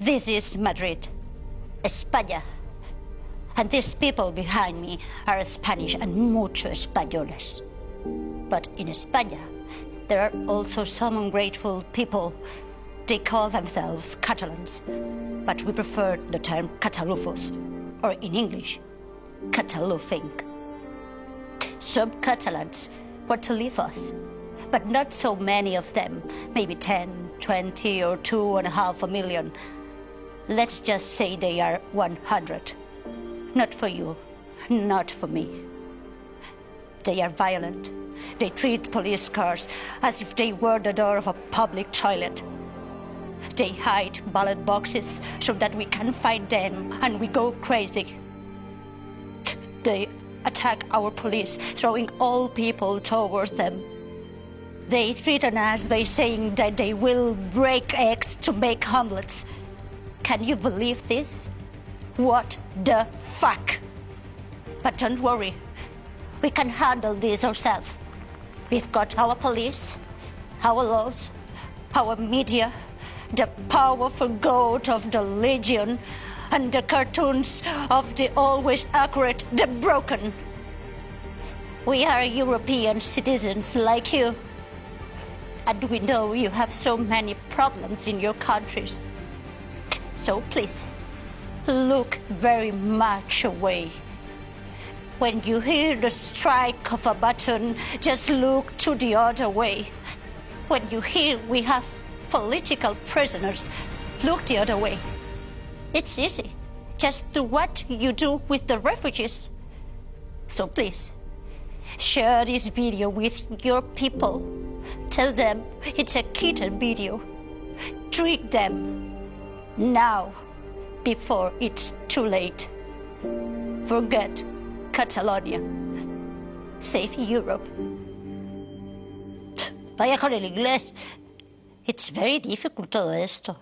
This is Madrid, España. And these people behind me are Spanish and mucho españoles. But in España, there are also some ungrateful people. They call themselves Catalans, but we prefer the term Catalufos, or in English, Catalufing. Some Catalans want to leave us, but not so many of them, maybe 10, 20, or 2.5 million. Let's just say they are 100. Not for you, not for me. They are violent. They treat police cars as if they were the door of a public toilet. They hide ballot boxes so that we can find them and we go crazy. They attack our police, throwing all people towards them. They threaten us by saying that they will break eggs to make omelets. Can you believe this? What the fuck? But don't worry, we can handle this ourselves. We've got our police, our laws, our media, the powerful goat of the Legion, and the cartoons of the always accurate, the broken. We are European citizens like you, and we know you have so many problems in your countries. So please, look very much away. When you hear the strike of a button, just look to the other way. When you hear we have political prisoners, look the other way. It's easy. Just do what you do with the refugees. So please, share this video with your people. Tell them it's a kitten video. Treat them now, before it's too late. Forget Catalonia. Save Europe. Vaya con el inglés. It's very difficult todo esto.